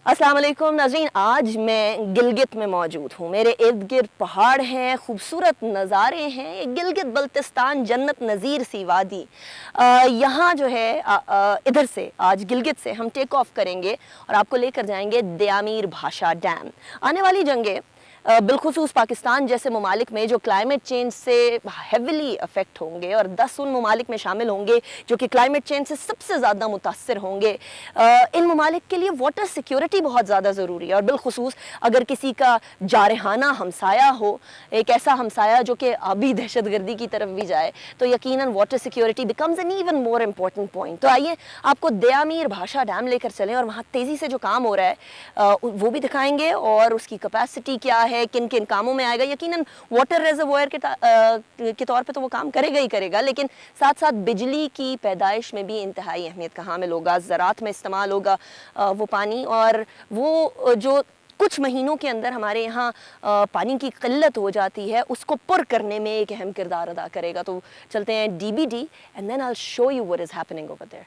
अस्सलाम वालेकुम नाज़रीन, आज मैं गिलगित में मौजूद हूँ। मेरे इर्द गिर्द पहाड़ हैं, खूबसूरत नज़ारे हैं। ये गिलगित बल्तिस्तान जन्नत नज़ीर सी वादी। यहाँ जो है इधर से आज गिलगित से हम टेक ऑफ करेंगे और आपको लेकर जाएंगे दयामीर भाषा डैम। आने वाली जंगें बिलखुसूस पाकिस्तान जैसे ममालिक में जो क्लाइमेट चेंज से हेविली अफेक्ट होंगे और 10 उन ममालिक में शामिल होंगे जो कि क्लाइमेट चेंज से सबसे ज़्यादा मुतासर होंगे। इन ममालिक के लिए वाटर सिक्योरिटी बहुत ज़्यादा ज़रूरी है और बिलखुसूस अगर किसी का जारहाना हमसाया हो, एक ऐसा हमसाया जो कि अभी दहशतगर्दी की तरफ भी जाए, तो यकीनन water security becomes N even more important point. तो आइए आपको दयामीर भाषा डैम लेकर चलें और वहाँ तेज़ी से जो काम हो रहा है वो भी दिखाएंगे और उसकी कैपेसिटी क्या है, किन किन कामों में आएगा। यकीनन वाटर रिजर्वोयर के तौर पे तो वो काम करेगा ही करेगा, लेकिन साथ साथ बिजली की पैदाइश में भी इंतहाई अहमियत का हामिल होगा। ज़राअत में इस्तेमाल होगा वो पानी, और वो जो कुछ महीनों के अंदर हमारे यहाँ पानी की किल्लत हो जाती है उसको पुर करने में एक अहम किरदार अदा करेगा। तो चलते हैं DBD and then I will show you what is happening over there.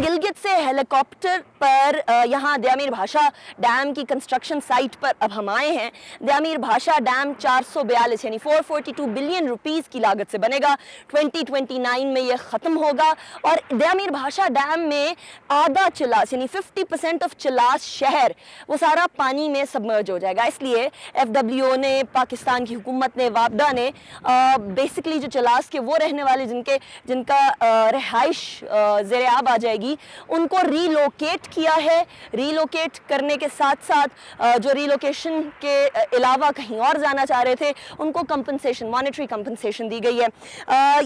Gilgit से हेलीकॉप्टर पर यहाँ दयामीर भाषा डैम की कंस्ट्रक्शन साइट पर अब हम आए हैं। दयामीर भाषा डैम 442 यानी 442 बिलियन रुपीस की लागत से बनेगा। 2029 में ये ख़त्म होगा और दयामीर भाषा डैम में आधा चिलास यानी 50% ऑफ चिलास शहर वो सारा पानी में सबमर्ज हो जाएगा। इसलिए FWO ने, पाकिस्तान की हुकूमत ने, वापडा ने बेसिकली जो चिलास के वो रहने वाले जिनका रिहाइश ज़ेरे आब आ जाएगी उनको रीलोकेट किया है। रीलोकेट करने के साथ साथ जो रीलोकेशन के अलावा कहीं और जाना चाह रहे थे उनको कंपनसेशन, मॉनेटरी कंपनसेशन दी गई है।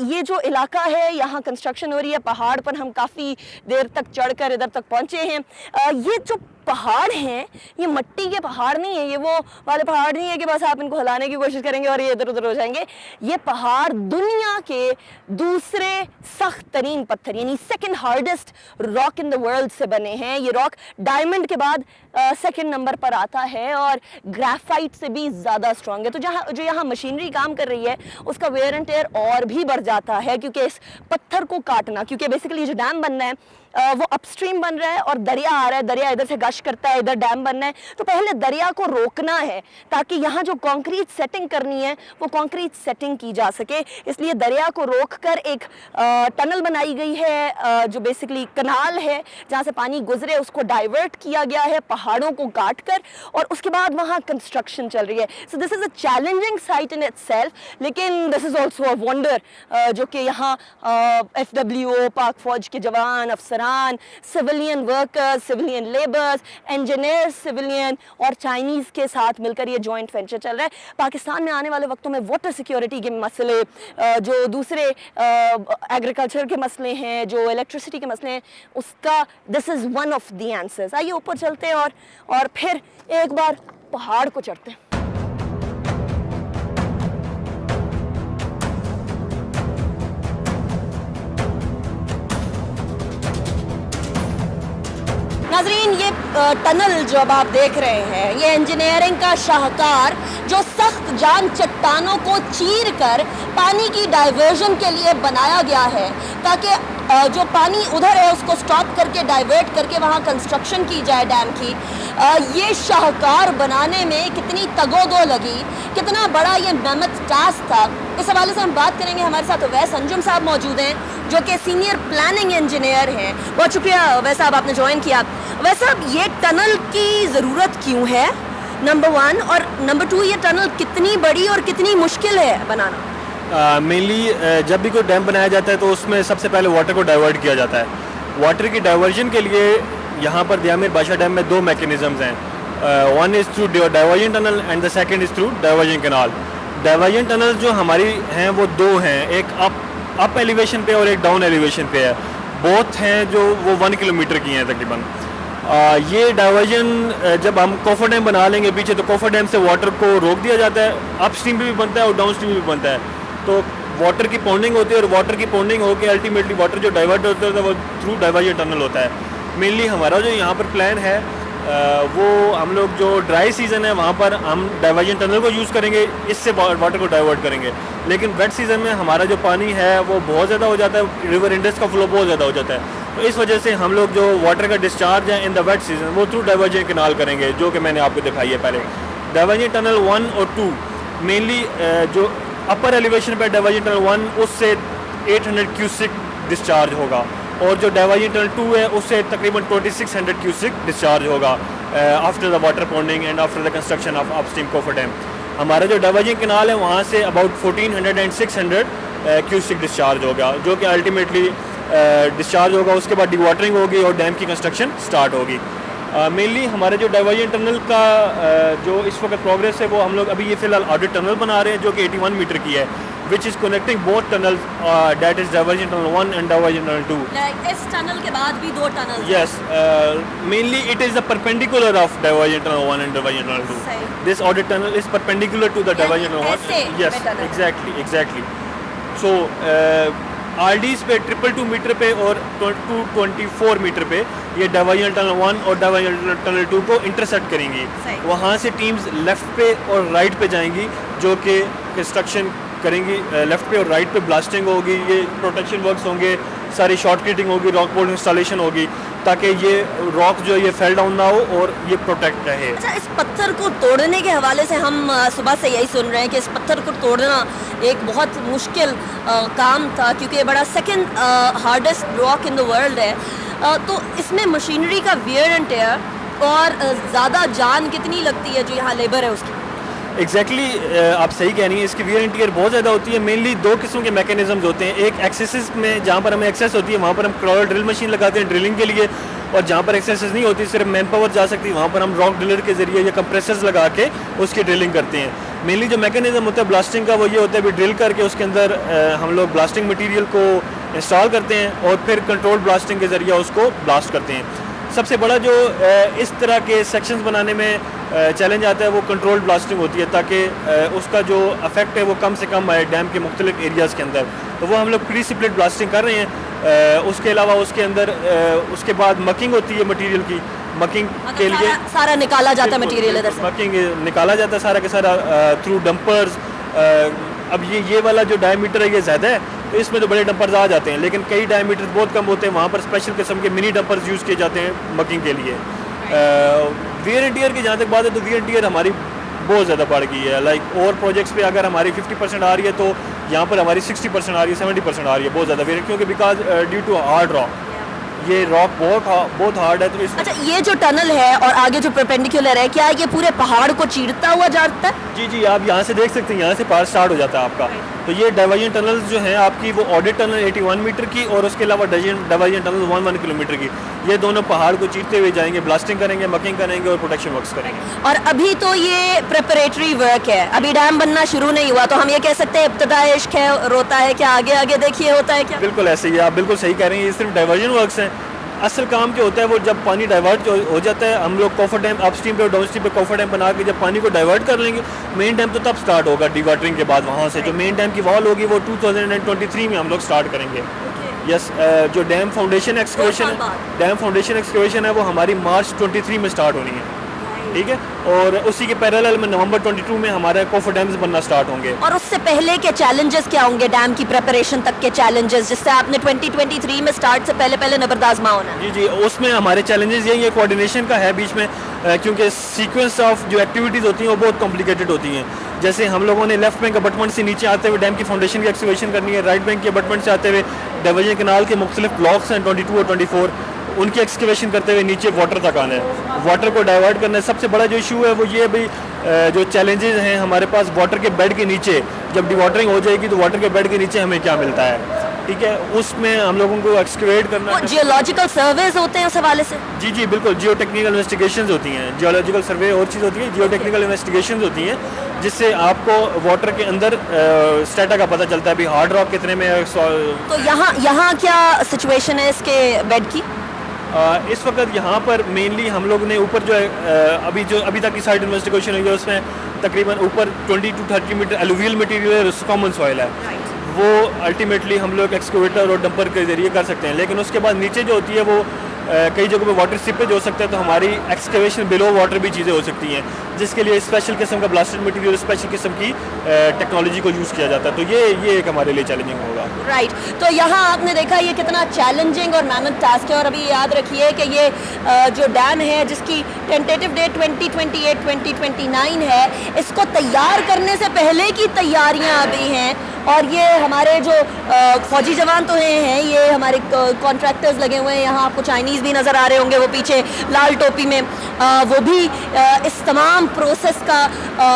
ये जो इलाका है यहाँ कंस्ट्रक्शन हो रही है, पहाड़ पर हम काफ़ी देर तक चढ़कर इधर तक पहुँचे हैं। ये जो पहाड़ हैं ये मिट्टी के पहाड़ नहीं है, ये वो वाले पहाड़ नहीं है कि बस आप इनको हिलाने की कोशिश करेंगे और ये इधर उधर हो जाएंगे। ये पहाड़ दुनिया के दूसरे सख्त तरीन पत्थर यानी second hardest rock in the world से बने हैं। ये रॉक डायमंड के बाद सेकंड नंबर पर आता है और ग्रेफाइट से भी ज़्यादा स्ट्रॉन्ग है। तो जो यहाँ मशीनरी काम कर रही है उसका वेयर एंड टेयर और भी बढ़ जाता है, क्योंकि इस पत्थर को काटना, क्योंकि बेसिकली जो डैम बनना है वो अपस्ट्रीम बन रहा है और दरिया आ रहा है, दरिया इधर से गश करता है, इधर डैम बनना है। तो पहले दरिया को रोकना है ताकि यहाँ जो कंक्रीट सेटिंग करनी है वो कंक्रीट सेटिंग की जा सके। इसलिए दरिया को रोककर एक टनल बनाई गई है जो बेसिकली कनाल है जहाँ से पानी गुजरे, उसको डाइवर्ट किया गया है पहाड़ों को काट कर, और उसके बाद वहाँ कंस्ट्रक्शन चल रही है। So this is a challenging site in itself, लेकिन this is also a wonder जो कि यहाँ FWO, पाक फौज के जवान, अफसरान, civilian workers, civilian labours, engineers, civilian और चाइनीज़ के साथ मिलकर ये जॉइंट वेंचर चल रहा है। पाकिस्तान में आने वाले वक्तों में वाटर सिक्योरिटी के मसले, जो दूसरे एग्रीकल्चर के मसले हैं, जो इलेक्ट्रिसिटी के मसले हैं, उसका this is one of the answers. आइए ऊपर चलते हैं और फिर एक बार पहाड़ को चढ़ते हैं। नाज़रीन, ये टनल जो अब आप देख रहे हैं ये इंजीनियरिंग का शाहकार जो सख्त जान चट्टानों को चीर कर पानी की डाइवर्जन के लिए बनाया गया है, ताकि जो पानी उधर है उसको स्टॉप करके डाइवर्ट करके वहाँ कंस्ट्रक्शन की जाए डैम की। ये शाहकार बनाने में कितनी तगोदो लगी, कितना बड़ा ये मेहनत टास्क था, इस हवाले से हम बात करेंगे। हमारे साथ वैस अंजुम साहब मौजूद हैं जो कि सीनियर प्लानिंग इंजीनियर हैं। बहुत शुक्रिया वैस साहब, आपने ज्वाइन किया। वैस साहब, ये टनल की ज़रूरत क्यों है, नंबर 1, और नंबर 2 ये टनल कितनी बड़ी और कितनी मुश्किल है बनाना? मेनली जब भी कोई डैम बनाया जाता है तो उसमें सबसे पहले वाटर को डाइवर्ट किया जाता है। वाटर की डाइवर्जन के लिए यहाँ पर दयामीर भाषा डैम में 2 मैकेनिज़म्स हैं। One is through diversion tunnel and the second is through diversion canal. Diversion tunnel जो हमारी हैं वो 2 हैं, एक अप एलिवेशन पे और एक डाउन एलिवेशन पे है। बोथ हैं जो वो 1 किलोमीटर की हैं तकरीबन। ये डाइवर्जन जब हम कोफर डैम बना लेंगे पीछे, तो कोफर डैम से वाटर को रोक दिया जाता है, अप स्ट्रीम भी बनता है और डाउन स्ट्रीम भी बनता है। तो वाटर की पॉन्डिंग होती है और वाटर की पॉन्डिंग होकर अल्टीमेटली वाटर जो डाइवर्ट होता है वो थ्रू डाइवर्जन टनल होता है। मेनली हमारा जो यहाँ पर प्लान है वो हम लोग जो ड्राई सीज़न है वहाँ पर हम डाइवर्जन टनल को यूज़ करेंगे, इससे वाटर को डाइवर्ट करेंगे। लेकिन वेट सीज़न में हमारा जो पानी है वो बहुत ज़्यादा हो जाता है, रिवर इंडस का फ्लो बहुत ज़्यादा हो जाता है, तो इस वजह से हम लोग जो वाटर का डिस्चार्ज है इन द वेट सीज़न वो थ्रू डाइवर्जन कैनाल करेंगे, जो कि मैंने आपको दिखाई है पहले। डाइवर्जन टनल 1 और 2 मेनली जो अपर एलिवेशन पर डाइवर्जन टनल 1 उससे 800 क्यूसिक डिस्चार्ज होगा और जो डाइवर्जन टनल 2 है उससे तकरीबन 2600 क्यूसिक डिस्चार्ज होगा after the water पॉन्डिंग and after the construction of upstream coffer dam. हमारा जो डाइवर्जन कैनाल है वहाँ say about 1400 and 600 cusec discharge होगा, जो कि अल्टीमेटली डिस्चार्ज होगा। उसके बाद डिवाटरिंग होगी और डैम की कंस्ट्रक्शन स्टार्ट होगी। मेनली हमारे जो डाइवर्जन टनल का जो इस वक्त प्रोग्रेस है वो हम लोग अभी ये फ़िलहाल ऑडिट टनल बना रहे हैं जो कि 81 मीटर की है, which is connecting both tunnels, that is diversion tunnel 1 and diversion tunnel 2. Like इस टनल के बाद भी 2 tunnel. Yes, mainly it is the perpendicular of diversion tunnel 1 and diversion tunnel 2. सही। This audit tunnel is perpendicular to the diversion tunnel 1. ऐसे Yes, में tunnel। exactly. So RDs पे 222 metre पे और 224 मीटर पे ये डाइवर्जन टनल 1 और diversion tunnel 2 को इंटरसेक्ट करेंगी। सही। वहाँ से टीम्स लेफ़्ट पे और राइट पे जाएंगी जो कि कंस्ट्रक्शन करेंगी। लेफ़्ट पे और राइट पे ब्लास्टिंग होगी, ये प्रोटेक्शन वर्क्स होंगे, सारी शॉर्ट किटिंग होगी, रॉक बोल्ट इंस्टॉलेशन होगी ताकि ये रॉक जो ये फेल डाउन ना हो और ये प्रोटेक्ट रहे। अच्छा, इस पत्थर को तोड़ने के हवाले से हम सुबह से यही सुन रहे हैं कि इस पत्थर को तोड़ना एक बहुत मुश्किल काम था क्योंकि ये बड़ा second hardest rock in the world है। तो इसमें मशीनरी का वियर एंड टेयर और ज़्यादा जान कितनी लगती है जो यहाँ लेबर है उसकी? एग्जैक्टली आप सही कह रही हैं, इसकी वियर एंड टियर बहुत ज़्यादा होती है। मेनली 2 किस्म के मैकेनिज्म्स होते हैं। एक एक्सेस में जहाँ पर हमें एक्सेस होती है वहाँ पर हम क्रॉलर ड्रिल मशीन लगाते हैं ड्रिलिंग के लिए, और जहाँ पर एक्सेस नहीं होती सिर्फ मैन पावर जा सकती है वहाँ पर हम रॉक ड्रिलर के ज़रिए या कंप्रेसर्स लगा के उसकी ड्रिलिंग करते हैं। मेनली जो मैकेनिज्म होता है ब्लास्टिंग का वो ये होता है भी ड्रिल करके उसके अंदर हम लोग ब्लास्टिंग मटीरियल को इंस्टॉल करते हैं और फिर कंट्रोल ब्लास्टिंग के ज़रिए उसको ब्लास्ट करते हैं। सबसे बड़ा जो इस तरह के सेक्शंस बनाने में चैलेंज आता है वो कंट्रोल ब्लास्टिंग होती है ताकि उसका जो इफेक्ट है वो कम से कम आए डैम के मुख्तलिफ एरियाज़ के अंदर। तो वो हम लोग प्री स्प्लिट ब्लास्टिंग कर रहे हैं। उसके अलावा उसके अंदर उसके बाद मकिंग होती है मटीरियल की। मकिंग के लिए सारा निकाला जाता है मटीरियल इधर से। मकिंग निकाला जाता है सारा के सारा थ्रू डंपर्स। अब ये वाला जो डायमीटर है ये ज़्यादा है तो इसमें तो बड़े डंपर्स आ जाते हैं, लेकिन कई डायमीटर बहुत कम होते हैं, वहाँ पर स्पेशल किस्म के मिनी डंपर्स यूज़ किए जाते हैं मकिंग के लिए। वियर एंड टियर की जहाँ तक बात है तो वियर एंड टियर हमारी बहुत ज़्यादा बढ़ गई है। लाइक और प्रोजेक्ट्स पे अगर हमारी 50% आ रही है तो यहाँ पर हमारी 60% आ रही है, 70% आ रही है, बहुत ज़्यादा वियर, क्योंकि because due to hard rock, ये रॉक बहुत हार्ड है। तो इस अच्छा, ये जो टनल है और आगे जो परपेंडिकुलर है, क्या ये पूरे पहाड़ को चीरता हुआ जाता है? जी आप यहाँ से देख सकते हैं, यहाँ से पहाड़ स्टार्ट हो जाता है आपका। तो ये डाइवर्जन टनल जो हैं आपकी वो ऑडिट टनल 81 मीटर की और उसके अलावा डाइवर्जन टनल 1 किलोमीटर की, ये दोनों पहाड़ को चीरते हुए जाएंगे, ब्लास्टिंग करेंगे, मकिंग करेंगे और प्रोटेक्शन वर्क्स करेंगे। और अभी तो ये प्रिपरेटरी वर्क है, अभी डैम बनना शुरू नहीं हुआ, तो हम ये कह सकते हैं इब्तिदाई इश्क है, रोता है क्या, आगे आगे देखिए होता है क्या? बिल्कुल ऐसे ही, आप बिल्कुल सही कह रहे हैं। ये सिर्फ डाइवर्जन वर्क्स हैं। असल काम क्या होता है वो जब पानी डाइवर्ट हो जाता है, हम लोग कोफर डैम अपस्ट्रीम पे और डाउनस्ट्रीम पे कोफर डैम बना के जब पानी को डाइवर्ट कर लेंगे, मेन डैम तो तब स्टार्ट होगा डिवाटरिंग के बाद। वहाँ से जो मेन डैम की वॉल होगी वो 2023 में हम लोग स्टार्ट करेंगे। यस, जो डैम फाउंडेशन एक्सकवेशन है वो हमारी मार्च 23 में स्टार्ट होनी है, ठीक है। और उसी के पैरेलल में नवंबर 22 में हमारे कोफर डैम्स बनना स्टार्ट होंगे। और उससे पहले के चैलेंजेस क्या होंगे, डैम की प्रिपरेशन तक के चैलेंजेस जिससे आपने 2023 में स्टार्ट से पहले नंबर आजमा होना है? जी उसमें हमारे चैलेंजेस यही है, कोऑर्डिनेशन का है बीच में, क्योंकि सीक्वेंस ऑफ जो एक्टिविटीज़ होती हैं वो बहुत कॉम्प्लिकेटेड होती हैं। जैसे हम लोगों ने लेफ्ट बैंक अबटमेंट से नीचे आते हुए डैम की फाउंडेशन की एक्सकवेशन करनी है, राइट बैंक के अबटमेंट से आते हुए डाइवर्जन कैनाल के मुख्तलिफ ब्लॉक्स हैं 22 और 24, उनकी एक्सकवेशन करते हुए नीचे वाटर तक आना है, वाटर को डाइवर्ट करना है। सबसे बड़ा जो इशू है वो ये भाई जो चैलेंजेस हैं हमारे पास वाटर के बेड के नीचे, जब डिवाटरिंग हो जाएगी तो वाटर के बेड के नीचे हमें क्या मिलता है, ठीक है, उसमें हम लोगों को एक्सकवेट करना है। जियोलॉजिकल सर्वेज होते हैं उस हवाले से? जी बिल्कुल, जियो टेक्निकल इन्वेस्टिगेशंस होती हैं। जियोलॉजिकल सर्वे और चीज़ होती है, जियो टेक्निकल इन्वेस्टिगेशंस होती हैं जिससे आपको वाटर के अंदर स्टेटा का पता चलता है भी हार्ड रॉक कितने में है। तो यहाँ क्या सिचुएशन है इसके बेड की? इस वक्त यहाँ पर मेनली हम लोग ने ऊपर जो है अभी तक की साइड इन्वेस्टिगेशन हुई है उसमें तकरीबन ऊपर 20 to 30 metre alluvial material common soil है। वो अल्टीमेटली हम लोग एक्सकेवेटर और डंपर के ज़रिए कर सकते हैं, लेकिन उसके बाद नीचे जो होती है वो कई जगहों पे वाटर सीपेज हो सकता है, तो हमारी एक्सकेवेशन बिलो वाटर भी चीज़ें हो सकती हैं, जिसके लिए स्पेशल किस्म का ब्लास्टेड मटेरियल, स्पेशल किस्म की टेक्नोलॉजी को यूज़ किया जाता है। तो ये एक हमारे लिए चैलेंजिंग होगा। राइट तो यहाँ आपने देखा ये कितना चैलेंजिंग और मेहनत टास्क है। और अभी याद रखिए कि ये जो डैम है जिसकी टेंटेटिव डेट 2028-2029 है, इसको तैयार करने से पहले की तैयारियां अभी हैं। और ये हमारे जो फौजी जवान तो हैं, ये हमारे कॉन्ट्रैक्टर्स लगे हुए हैं। यहाँ आपको चाइनीज़ भी नज़र आ रहे होंगे, वो पीछे लाल टोपी में, वो भी इस तमाम प्रोसेस का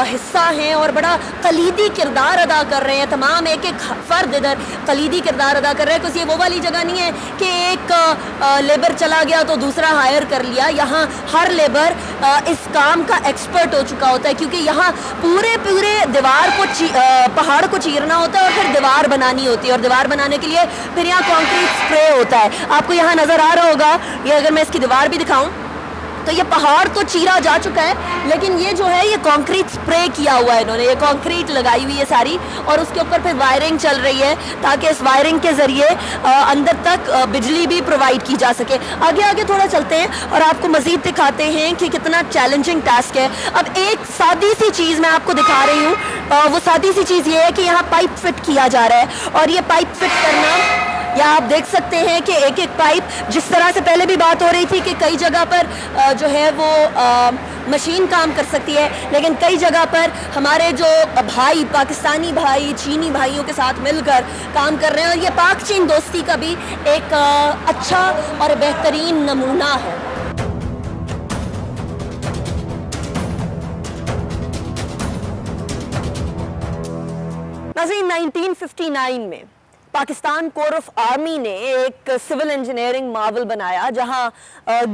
हिस्सा हैं और बड़ा कलीदी किरदार अदा कर रहे हैं। तमाम एक एक फ़र्द इधर कलीदी किरदार अदा कर रहे हैं, क्योंकि ये वो वाली जगह नहीं है कि एक लेबर चला गया तो दूसरा हायर कर लिया। यहाँ हर लेबर इस काम का एक्सपर्ट हो चुका होता है, क्योंकि यहाँ पूरे दीवार को पहाड़ को चीरना होता है और फिर दीवार बनानी होती है। और दीवार बनाने के लिए फिर यहाँ कंक्रीट स्प्रे होता है। आपको यहाँ नज़र आ रहा होगा, ये अगर मैं इसकी दीवार भी दिखाऊं तो ये पहाड़ तो चीरा जा चुका है, लेकिन ये जो है ये कंक्रीट स्प्रे किया हुआ है इन्होंने, ये कंक्रीट लगाई हुई है सारी, और उसके ऊपर फिर वायरिंग चल रही है ताकि इस वायरिंग के ज़रिए अंदर तक बिजली भी प्रोवाइड की जा सके। आगे थोड़ा चलते हैं और आपको मज़ीद दिखाते हैं कि कितना चैलेंजिंग टास्क है। अब एक सादी सी चीज़ मैं आपको दिखा रही हूँ, वो सादी सी चीज़ ये है कि यहाँ पाइप फिट किया जा रहा है। और ये पाइप फिट करना, या आप देख सकते हैं कि एक एक पाइप, जिस तरह से पहले भी बात हो रही थी कि कई जगह पर जो है वो मशीन काम कर सकती है, लेकिन कई जगह पर हमारे जो भाई, पाकिस्तानी भाई चीनी भाइयों के साथ मिलकर काम कर रहे हैं। और ये पाक चीन दोस्ती का भी एक अच्छा और बेहतरीन नमूना है। नाज़रीन, 1959 में पाकिस्तान कोर ऑफ आर्मी ने एक सिविल इंजीनियरिंग मावल बनाया, जहां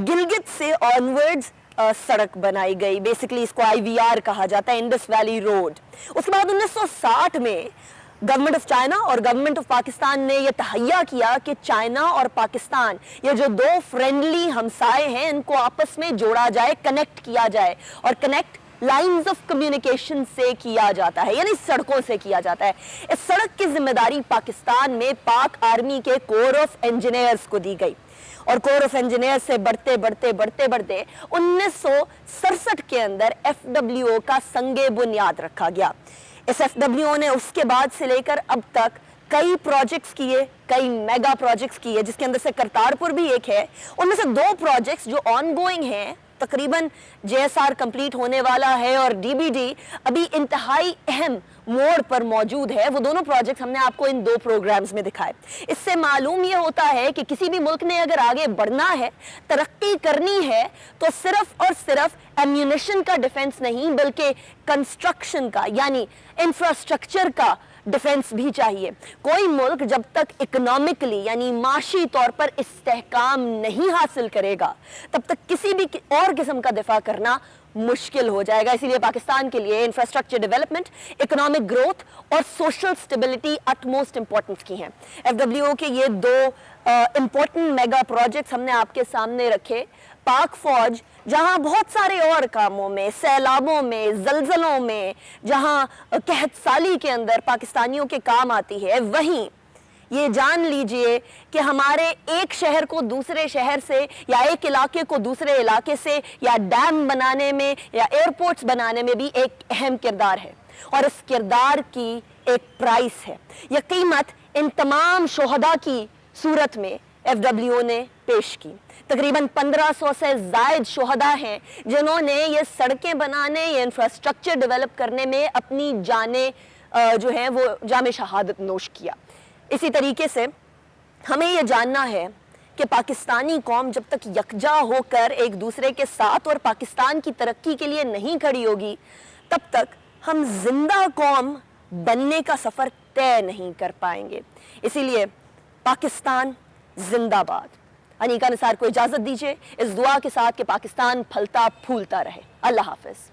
गिलगित से ऑनवर्ड्स सड़क बनाई गई। बेसिकली इसको IVR कहा जाता है, इंडस वैली रोड। उसके बाद 1960 में गवर्नमेंट ऑफ चाइना और गवर्नमेंट ऑफ पाकिस्तान ने यह तहैया किया कि चाइना और पाकिस्तान, ये जो दो फ्रेंडली हमसाए हैं, इनको आपस में जोड़ा जाए, कनेक्ट किया जाए। और कनेक्ट लाइंस ऑफ कम्युनिकेशन से किया जाता है, यानी सड़कों से किया जाता है। इस सड़क की जिम्मेदारी पाकिस्तान में पाक आर्मी के कोर ऑफ इंजीनियर्स को दी गई। और कोर ऑफ इंजीनियर से बढ़ते 1967 के अंदर FWO का संगे बुनियाद रखा गया। इस FWO ने उसके बाद से लेकर अब तक कई प्रोजेक्ट्स किए, कई मेगा प्रोजेक्ट्स किए, जिसके अंदर से करतारपुर भी एक है। उनमें से 2 प्रोजेक्ट्स जो ऑनगोइंग हैं, तकरीबन JSR कंप्लीट होने वाला है और DBD अभी इंतहाई अहम मोड़ पर मौजूद है। वो दोनों प्रोजेक्ट्स हमने आपको इन 2 प्रोग्राम्स में दिखाए। इससे मालूम ये होता है कि किसी भी मुल्क ने अगर आगे बढ़ना है, तरक्की करनी है, तो सिर्फ और सिर्फ एम्यूनिशन का डिफेंस नहीं, बल्कि कंस्ट्रक्शन का, यानी इंफ्रास्ट्रक्चर का डिफेंस भी चाहिए। कोई मुल्क जब तक इकोनॉमिकली, यानी माशी तौर पर इस्तेहकाम नहीं हासिल करेगा, तब तक किसी भी और किस्म का दिफा करना मुश्किल हो जाएगा। इसीलिए पाकिस्तान के लिए इंफ्रास्ट्रक्चर डेवलपमेंट, इकोनॉमिक ग्रोथ और सोशल स्टेबिलिटी अटमोस्ट इंपॉर्टेंस की हैं। FWO के ये 2 इंपॉर्टेंट मेगा प्रोजेक्ट्स हमने आपके सामने रखे। पाक फौज जहां बहुत सारे और कामों में, सैलाबों में, जलजलों में, जहां कहत साली के अंदर पाकिस्तानियों के काम आती है, वहीं ये जान लीजिए कि हमारे एक शहर को दूसरे शहर से, या एक इलाके को दूसरे इलाके से, या डैम बनाने में, या एयरपोर्ट्स बनाने में भी एक अहम किरदार है। और इस किरदार की एक प्राइस है। यह कीमत इन तमाम शोहदा की सूरत में FWO ने पेश की। तकरीबन 1500 से ज़ायद शोहदा हैं जिन्होंने ये सड़कें बनाने, ये इंफ्रास्ट्रक्चर डेवलप करने में अपनी जानें जो हैं वो जामे शहादत नोश किया। इसी तरीके से हमें ये जानना है कि पाकिस्तानी कौम जब तक यकजा होकर एक दूसरे के साथ और पाकिस्तान की तरक्की के लिए नहीं खड़ी होगी, तब तक हम जिंदा कौम बनने का सफ़र तय नहीं कर पाएंगे। इसीलिए पाकिस्तान जिंदाबाद। अनीका निसार को इजाज़त दीजिए इस दुआ के साथ कि पाकिस्तान फलता फूलता रहे। अल्लाह हाफ़िज़।